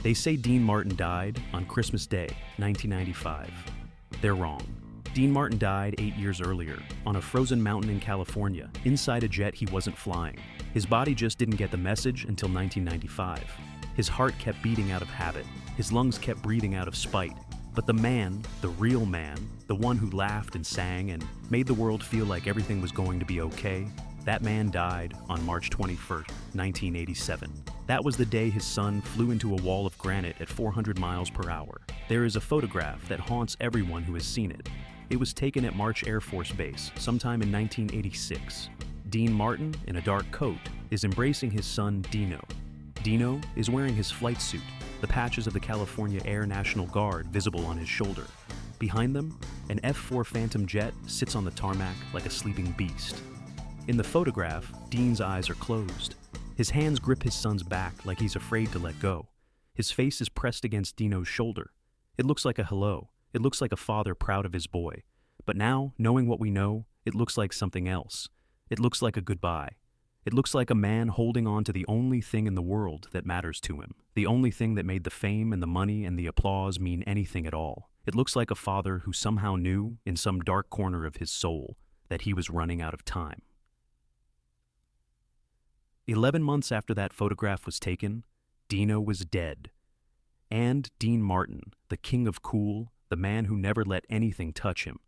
They say Dean Martin died on Christmas Day, 1995. They're wrong. Dean Martin died 8 years earlier, on a frozen mountain in California, inside a jet he wasn't flying. His body just didn't get the message until 1995. His heart kept beating out of habit. His lungs kept breathing out of spite. But the man, the real man, the one who laughed and sang and made the world feel like everything was going to be okay, that man died on March 21st, 1987. That was the day his son flew into a wall of granite at 400 miles per hour. There is a photograph that haunts everyone who has seen it. It was taken at March Air Force Base sometime in 1986. Dean Martin, in a dark coat, is embracing his son Dino. Dino is wearing his flight suit, the patches of the California Air National Guard visible on his shoulder. Behind them, an F-4 Phantom jet sits on the tarmac like a sleeping beast. In the photograph, Dean's eyes are closed. His hands grip his son's back like he's afraid to let go. His face is pressed against Dino's shoulder. It looks like a hello. It looks like a father proud of his boy. But now, knowing what we know, it looks like something else. It looks like a goodbye. It looks like a man holding on to the only thing in the world that matters to him, the only thing that made the fame and the money and the applause mean anything at all. It looks like a father who somehow knew, in some dark corner of his soul, that he was running out of time. 11 months after that photograph was taken, Dino was dead. And Dean Martin, the king of cool, the man who never let anything touch him,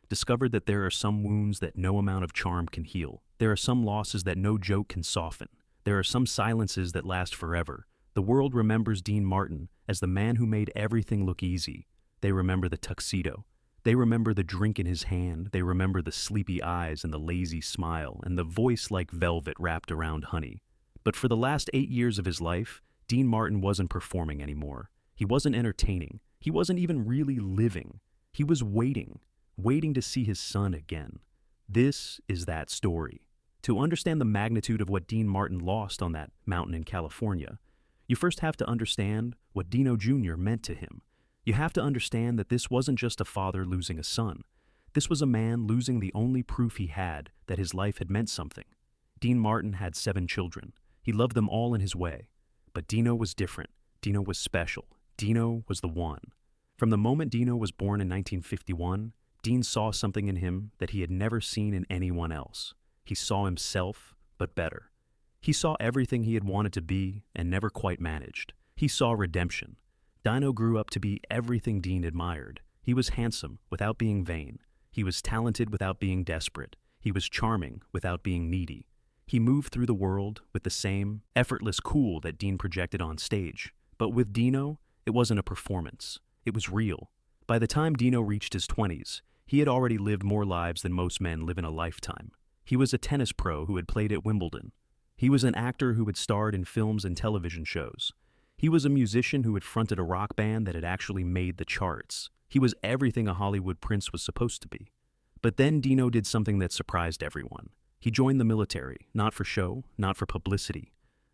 discovered that there are some wounds that no amount of charm can heal. There are some losses that no joke can soften. There are some silences that last forever. The world remembers Dean Martin as the man who made everything look easy. They remember the tuxedo. They remember the drink in his hand. They remember the sleepy eyes and the lazy smile and the voice like velvet wrapped around honey. But for the last 8 years of his life, Dean Martin wasn't performing anymore. He wasn't entertaining. He wasn't even really living. He was waiting to see his son again. This is that story. To understand the magnitude of what Dean Martin lost on that mountain in California, you first have to understand what Dino Jr. meant to him. You have to understand that this wasn't just a father losing a son. This was a man losing the only proof he had that his life had meant something. Dean Martin had 7 children. He loved them all in his way. But Dino was different. Dino was special. Dino was the one. From the moment Dino was born in 1951, Dean saw something in him that he had never seen in anyone else. He saw himself, but better. He saw everything he had wanted to be and never quite managed. He saw redemption. Dino grew up to be everything Dean admired. He was handsome without being vain. He was talented without being desperate. He was charming without being needy. He moved through the world with the same effortless cool that Dean projected on stage. But with Dino, it wasn't a performance. It was real. By the time Dino reached his 20s, he had already lived more lives than most men live in a lifetime. He was a tennis pro who had played at Wimbledon. He was an actor who had starred in films and television shows. He was a musician who had fronted a rock band that had actually made the charts. He was everything a Hollywood prince was supposed to be. But then Dino did something that surprised everyone. He joined the military, not for show, not for publicity,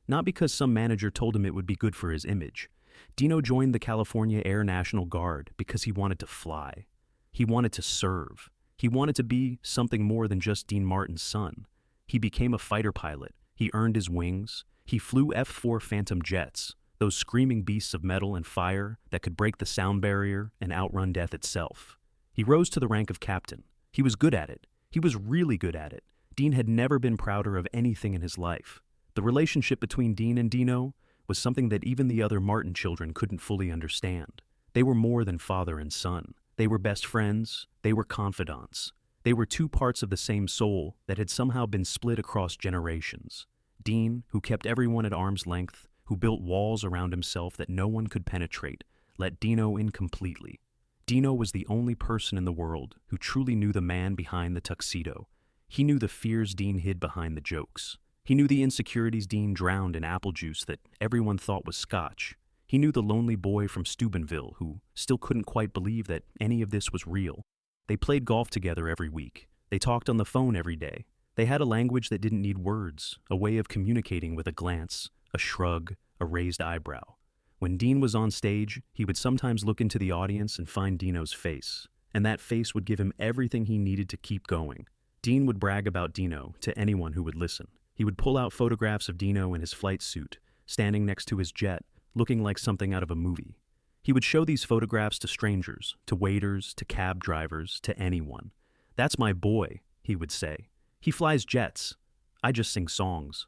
not because some manager told him it would be good for his image. Dino joined the California Air National Guard because he wanted to fly. He wanted to serve. He wanted to be something more than just Dean Martin's son. He became a fighter pilot. He earned his wings. He flew F-4 Phantom jets, those screaming beasts of metal and fire that could break the sound barrier and outrun death itself. He rose to the rank of captain. He was good at it. He was really good at it. Dean had never been prouder of anything in his life. The relationship between Dean and Dino was something that even the other Martin children couldn't fully understand. They were more than father and son. They were best friends. They were confidants. They were 2 parts of the same soul that had somehow been split across generations. Dean, who kept everyone at arm's length, who built walls around himself that no one could penetrate, let Dino in completely. Dino was the only person in the world who truly knew the man behind the tuxedo. He knew the fears Dean hid behind the jokes. He knew the insecurities Dean drowned in apple juice that everyone thought was scotch. He knew the lonely boy from Steubenville who still couldn't quite believe that any of this was real. They played golf together every week. They talked on the phone every day. They had a language that didn't need words, a way of communicating with a glance, a shrug, a raised eyebrow. When Dean was on stage, he would sometimes look into the audience and find Dino's face, and that face would give him everything he needed to keep going. Dean would brag about Dino to anyone who would listen. He would pull out photographs of Dino in his flight suit, standing next to his jet, looking like something out of a movie. He would show these photographs to strangers, to waiters, to cab drivers, to anyone. "That's my boy," he would say. "He flies jets. I just sing songs."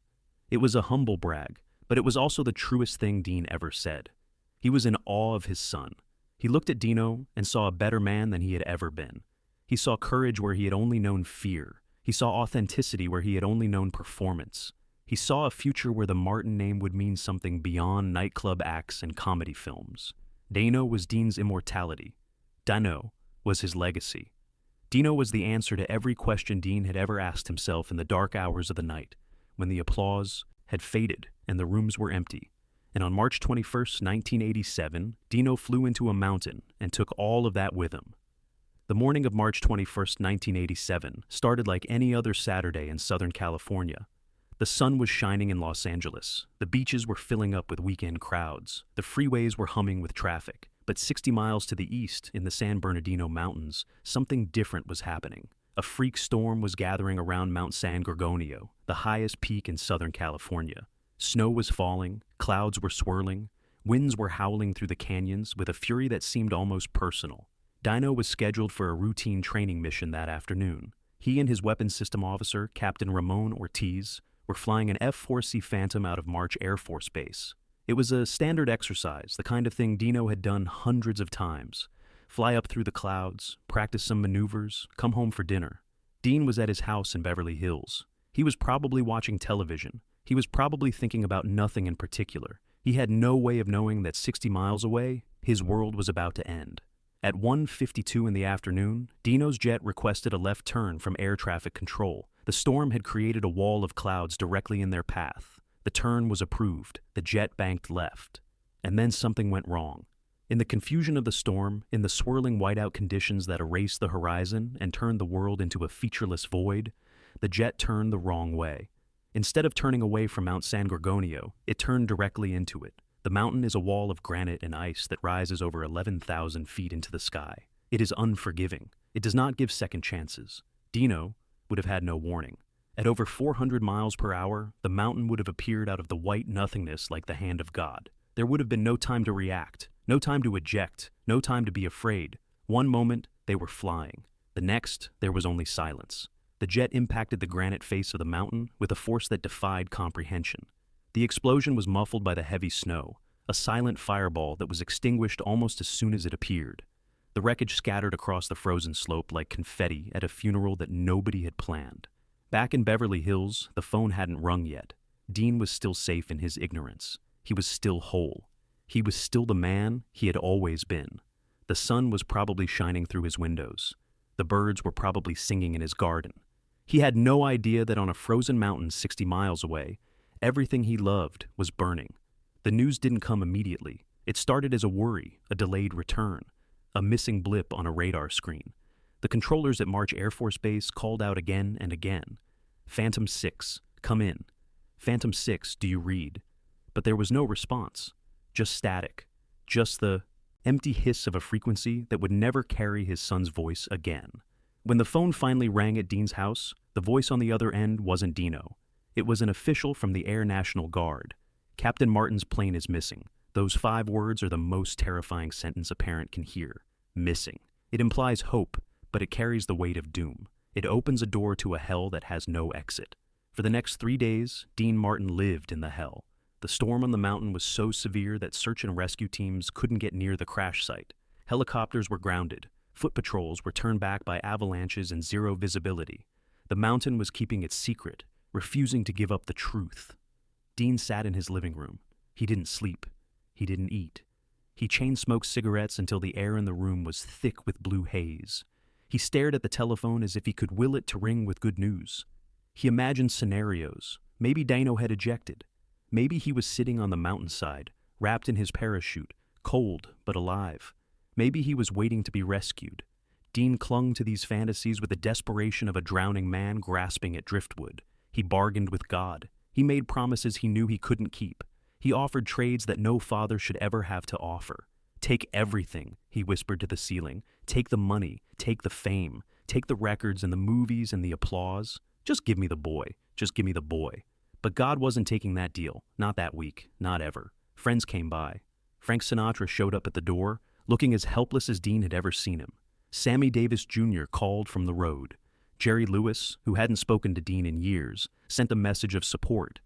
It was a humble brag, but it was also the truest thing Dean ever said. He was in awe of his son. He looked at Dino and saw a better man than he had ever been. He saw courage where he had only known fear. He saw authenticity where he had only known performance. He saw a future where the Martin name would mean something beyond nightclub acts and comedy films. Dino was Dean's immortality. Dino was his legacy. Dino was the answer to every question Dean had ever asked himself in the dark hours of the night, when the applause had faded and the rooms were empty. And on March 21st, 1987, Dino flew into a mountain and took all of that with him. The morning of March 21st, 1987, started like any other Saturday in Southern California. The sun was shining in Los Angeles. The beaches were filling up with weekend crowds. The freeways were humming with traffic. But 60 miles to the east, in the San Bernardino Mountains, something different was happening. A freak storm was gathering around Mount San Gorgonio, the highest peak in Southern California. Snow was falling, clouds were swirling, winds were howling through the canyons with a fury that seemed almost personal. Dino was scheduled for a routine training mission that afternoon. He and his weapons system officer, Captain Ramon Ortiz, were flying an F-4C Phantom out of March Air Force Base. It was a standard exercise, the kind of thing Dino had done hundreds of times. Fly up through the clouds, practice some maneuvers, come home for dinner. Dean was at his house in Beverly Hills. He was probably watching television. He was probably thinking about nothing in particular. He had no way of knowing that 60 miles away, his world was about to end. At 1:52 in the afternoon, Dino's jet requested a left turn from air traffic control. The storm had created a wall of clouds directly in their path. The turn was approved. The jet banked left. And then something went wrong. In the confusion of the storm, in the swirling whiteout conditions that erased the horizon and turned the world into a featureless void, the jet turned the wrong way. Instead of turning away from Mount San Gorgonio, it turned directly into it. The mountain is a wall of granite and ice that rises over 11,000 feet into the sky. It is unforgiving. It does not give second chances. Dino would have had no warning. At over 400 miles per hour, the mountain would have appeared out of the white nothingness like the hand of God. There would have been no time to react, no time to eject, no time to be afraid. One moment, they were flying. The next, there was only silence. The jet impacted the granite face of the mountain with a force that defied comprehension. The explosion was muffled by the heavy snow, a silent fireball that was extinguished almost as soon as it appeared. The wreckage scattered across the frozen slope like confetti at a funeral that nobody had planned. Back in Beverly Hills, the phone hadn't rung yet. Dean was still safe in his ignorance. He was still whole. He was still the man he had always been. The sun was probably shining through his windows. The birds were probably singing in his garden. He had no idea that on a frozen mountain 60 miles away, everything he loved was burning. The news didn't come immediately. It started as a worry, a delayed return, a missing blip on a radar screen. The controllers at March Air Force Base called out again and again. "Phantom 6, come in. Phantom 6, do you read?" But there was no response. Just static. Just the empty hiss of a frequency that would never carry his son's voice again. When the phone finally rang at Dean's house, the voice on the other end wasn't Dino. It was an official from the Air National Guard. "Captain Martin's plane is missing." Those 5 words are the most terrifying sentence a parent can hear. Missing. It implies hope, but it carries the weight of doom. It opens a door to a hell that has no exit. For the next 3 days, Dean Martin lived in the hell. The storm on the mountain was so severe that search and rescue teams couldn't get near the crash site. Helicopters were grounded. Foot patrols were turned back by avalanches and zero visibility. The mountain was keeping its secret, refusing to give up the truth. Dean sat in his living room. He didn't sleep. He didn't eat. He chain-smoked cigarettes until the air in the room was thick with blue haze. He stared at the telephone as if he could will it to ring with good news. He imagined scenarios. Maybe Dino had ejected. Maybe he was sitting on the mountainside, wrapped in his parachute, cold but alive. Maybe he was waiting to be rescued. Dean clung to these fantasies with the desperation of a drowning man grasping at driftwood. He bargained with God. He made promises he knew he couldn't keep. He offered trades that no father should ever have to offer. "Take everything," he whispered to the ceiling. "Take the money, take the fame, take the records and the movies and the applause. Just give me the boy, just give me the boy." But God wasn't taking that deal, not that week, not ever. Friends came by. Frank Sinatra showed up at the door, looking as helpless as Dean had ever seen him. Sammy Davis Jr. called from the road. Jerry Lewis, who hadn't spoken to Dean in years, sent a message of support.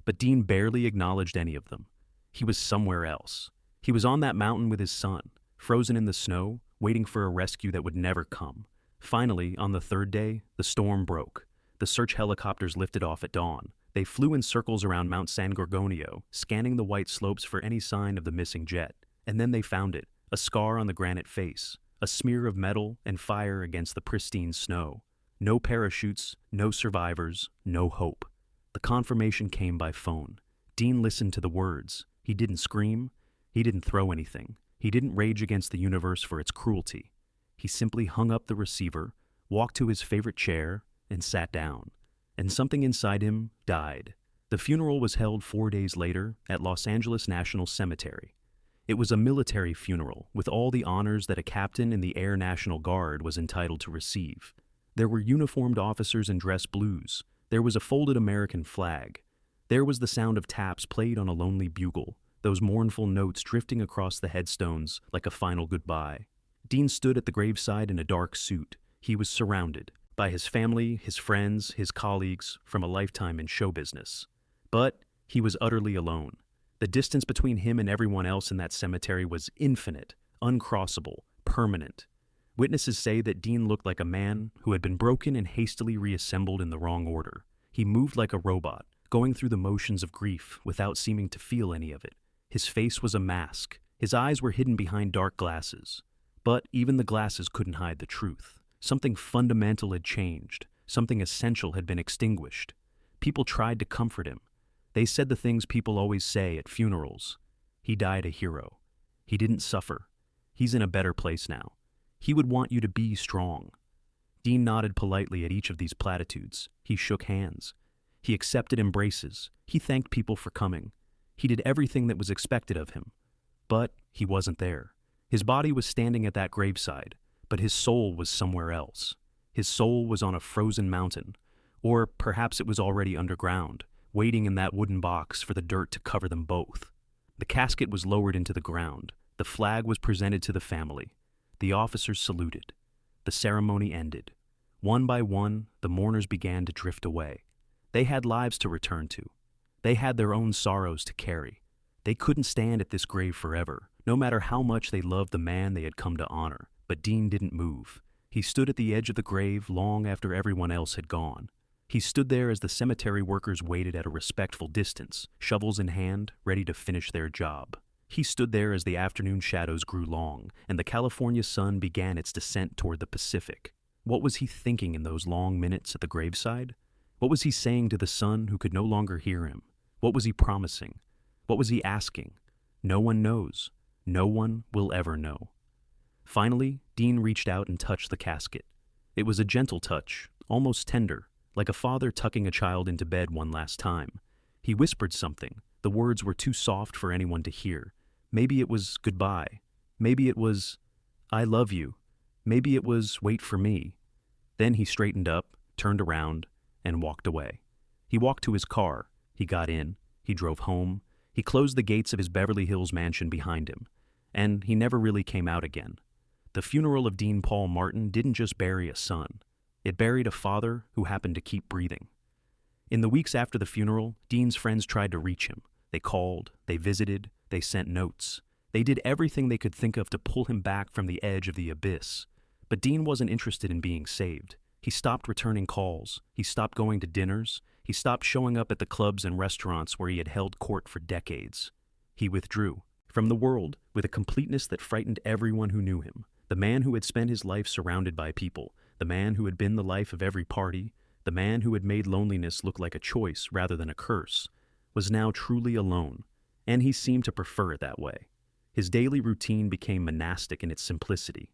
But Dean barely acknowledged any of them. He was somewhere else. He was on that mountain with his son, frozen in the snow, waiting for a rescue that would never come. Finally, on the third day, the storm broke. The search helicopters lifted off at dawn. They flew in circles around Mount San Gorgonio, scanning the white slopes for any sign of the missing jet. And then they found it, a scar on the granite face, a smear of metal and fire against the pristine snow. No parachutes, no survivors, no hope. The confirmation came by phone. Dean listened to the words. He didn't scream. He didn't throw anything. He didn't rage against the universe for its cruelty. He simply hung up the receiver, walked to his favorite chair, and sat down. And something inside him died. The funeral was held 4 days later at Los Angeles National Cemetery. It was a military funeral with all the honors that a captain in the Air National Guard was entitled to receive. There were uniformed officers in dress blues. There was a folded American flag. There was the sound of taps played on a lonely bugle, those mournful notes drifting across the headstones like a final goodbye. Dean stood at the graveside in a dark suit. He was surrounded by his family, his friends, his colleagues from a lifetime in show business. But he was utterly alone. The distance between him and everyone else in that cemetery was infinite, uncrossable, permanent. Witnesses say that Dean looked like a man who had been broken and hastily reassembled in the wrong order. He moved like a robot, going through the motions of grief without seeming to feel any of it. His face was a mask. His eyes were hidden behind dark glasses. But even the glasses couldn't hide the truth. Something fundamental had changed. Something essential had been extinguished. People tried to comfort him. They said the things people always say at funerals. He died a hero. He didn't suffer. He's in a better place now. He would want you to be strong. Dean nodded politely at each of these platitudes. He shook hands. He accepted embraces. He thanked people for coming. He did everything that was expected of him. But he wasn't there. His body was standing at that graveside, but his soul was somewhere else. His soul was on a frozen mountain, or perhaps it was already underground, waiting in that wooden box for the dirt to cover them both. The casket was lowered into the ground. The flag was presented to the family. The officers saluted. The ceremony ended. One by one, the mourners began to drift away. They had lives to return to. They had their own sorrows to carry. They couldn't stand at this grave forever, no matter how much they loved the man they had come to honor. But Dean didn't move. He stood at the edge of the grave long after everyone else had gone. He stood there as the cemetery workers waited at a respectful distance, shovels in hand, ready to finish their job. He stood there as the afternoon shadows grew long, and the California sun began its descent toward the Pacific. What was he thinking in those long minutes at the graveside? What was he saying to the son who could no longer hear him? What was he promising? What was he asking? No one knows. No one will ever know. Finally, Dean reached out and touched the casket. It was a gentle touch, almost tender, like a father tucking a child into bed one last time. He whispered something. The words were too soft for anyone to hear. Maybe it was goodbye. Maybe it was, I love you. Maybe it was wait for me. Then he straightened up, turned around, and walked away. He walked to his car. He got in. He drove home. He closed the gates of his Beverly Hills mansion behind him. And he never really came out again. The funeral of Dean Paul Martin didn't just bury a son. It buried a father who happened to keep breathing. In the weeks after the funeral, Dean's friends tried to reach him. They called, they visited, they sent notes. They did everything they could think of to pull him back from the edge of the abyss. But Dean wasn't interested in being saved. He stopped returning calls. He stopped going to dinners. He stopped showing up at the clubs and restaurants where he had held court for decades. He withdrew from the world with a completeness that frightened everyone who knew him. The man who had spent his life surrounded by people, the man who had been the life of every party, the man who had made loneliness look like a choice rather than a curse, was now truly alone, and he seemed to prefer it that way. His daily routine became monastic in its simplicity.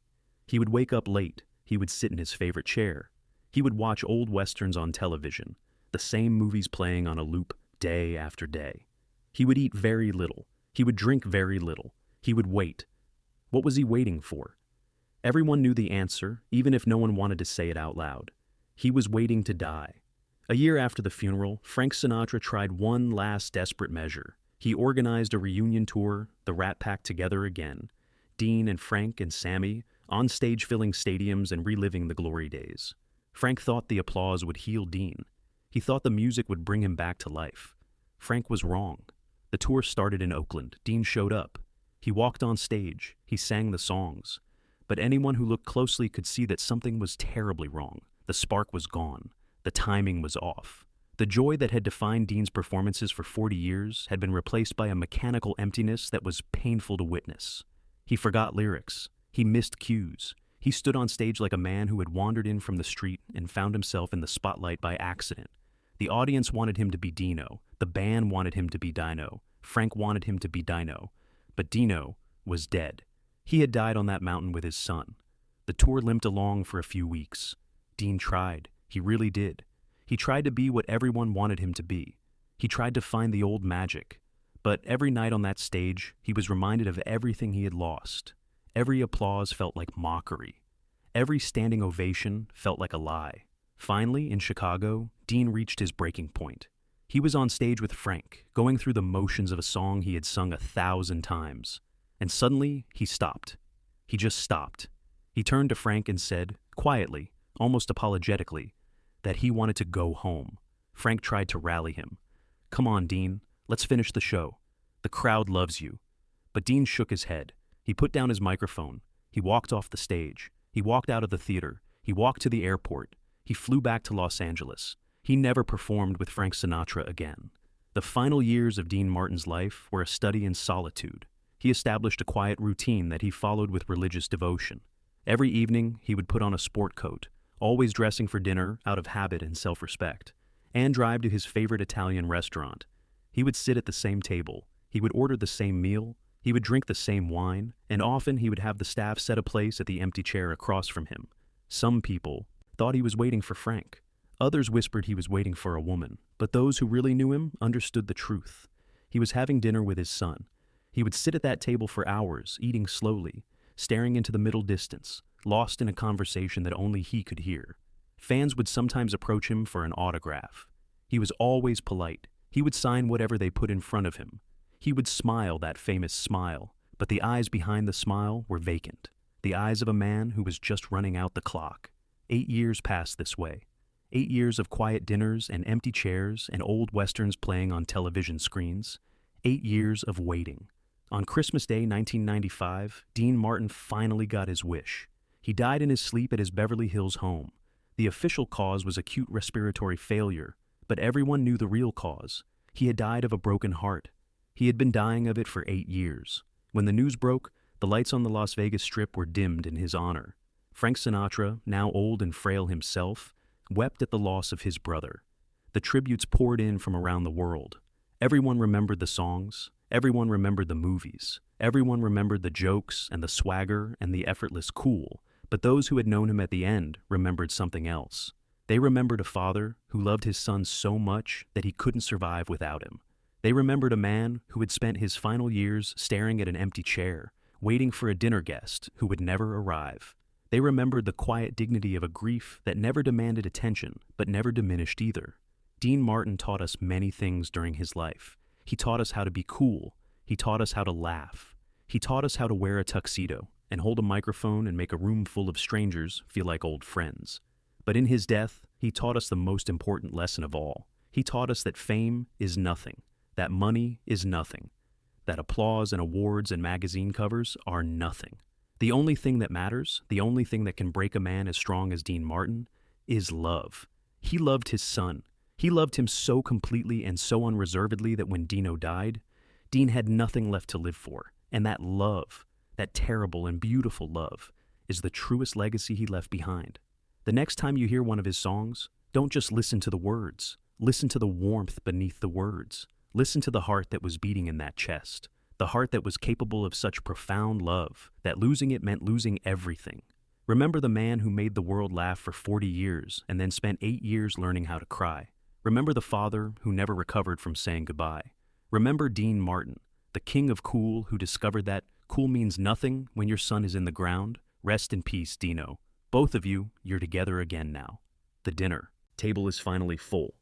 He would wake up late. He would sit in his favorite chair. He would watch old westerns on television, the same movies playing on a loop day after day. He would eat very little. He would drink very little. He would wait. What was he waiting for? Everyone knew the answer, even if no one wanted to say it out loud. He was waiting to die. A year after the funeral, Frank Sinatra tried one last desperate measure. He organized a reunion tour, the Rat Pack together again, Dean and Frank and Sammy, on stage filling stadiums and reliving the glory days. Frank thought the applause would heal Dean. He thought the music would bring him back to life. Frank was wrong. The tour started in Oakland. Dean showed up. He walked on stage. He sang the songs. But anyone who looked closely could see that something was terribly wrong. The spark was gone. The timing was off. The joy that had defined Dean's performances for 40 years had been replaced by a mechanical emptiness that was painful to witness. He forgot lyrics. He missed cues. He stood on stage like a man who had wandered in from the street and found himself in the spotlight by accident. The audience wanted him to be Dino. The band wanted him to be Dino. Frank wanted him to be Dino. But Dino was dead. He had died on that mountain with his son. The tour limped along for a few weeks. Dean tried. He really did. He tried to be what everyone wanted him to be. He tried to find the old magic. But every night on that stage, he was reminded of everything he had lost. Every applause felt like mockery. Every standing ovation felt like a lie. Finally, in Chicago, Dean reached his breaking point. He was on stage with Frank, going through the motions of a song he had sung 1,000 times. And suddenly, he stopped. He just stopped. He turned to Frank and said, quietly, almost apologetically, that he wanted to go home. Frank tried to rally him. "Come on, Dean, let's finish the show. The crowd loves you." But Dean shook his head. He put down his microphone. He walked off the stage. He walked out of the theater. He walked to the airport. He flew back to Los Angeles. He never performed with Frank Sinatra again. The final years of Dean Martin's life were a study in solitude. He established a quiet routine that he followed with religious devotion. Every evening, he would put on a sport coat, always dressing for dinner out of habit and self-respect, and drive to his favorite Italian restaurant. He would sit at the same table. He would order the same meal. He would drink the same wine, and often he would have the staff set a place at the empty chair across from him. Some people thought he was waiting for Frank. Others whispered he was waiting for a woman, but those who really knew him understood the truth. He was having dinner with his son. He would sit at that table for hours, eating slowly, staring into the middle distance, lost in a conversation that only he could hear. Fans would sometimes approach him for an autograph. He was always polite. He would sign whatever they put in front of him. He would smile that famous smile, but the eyes behind the smile were vacant. The eyes of a man who was just running out the clock. 8 years passed this way. 8 years of quiet dinners and empty chairs and old westerns playing on television screens. 8 years of waiting. On Christmas Day 1995, Dean Martin finally got his wish. He died in his sleep at his Beverly Hills home. The official cause was acute respiratory failure, but everyone knew the real cause. He had died of a broken heart. He had been dying of it for 8 years. When the news broke, the lights on the Las Vegas Strip were dimmed in his honor. Frank Sinatra, now old and frail himself, wept at the loss of his brother. The tributes poured in from around the world. Everyone remembered the songs. Everyone remembered the movies. Everyone remembered the jokes and the swagger and the effortless cool. But those who had known him at the end remembered something else. They remembered a father who loved his son so much that he couldn't survive without him. They remembered a man who had spent his final years staring at an empty chair, waiting for a dinner guest who would never arrive. They remembered the quiet dignity of a grief that never demanded attention, but never diminished either. Dean Martin taught us many things during his life. He taught us how to be cool. He taught us how to laugh. He taught us how to wear a tuxedo and hold a microphone and make a room full of strangers feel like old friends. But in his death, he taught us the most important lesson of all. He taught us that fame is nothing, that money is nothing, that applause and awards and magazine covers are nothing. The only thing that matters, the only thing that can break a man as strong as Dean Martin, is love. He loved his son. He loved him so completely and so unreservedly that when Dino died, Dean had nothing left to live for. And that love, that terrible and beautiful love, is the truest legacy he left behind. The next time you hear one of his songs, don't just listen to the words. Listen to the warmth beneath the words. Listen to the heart that was beating in that chest. The heart that was capable of such profound love that losing it meant losing everything. Remember the man who made the world laugh for 40 years and then spent 8 years learning how to cry. Remember the father who never recovered from saying goodbye. Remember Dean Martin, the king of cool who discovered that cool means nothing when your son is in the ground. Rest in peace, Dino. Both of you, you're together again now. The dinner table is finally full.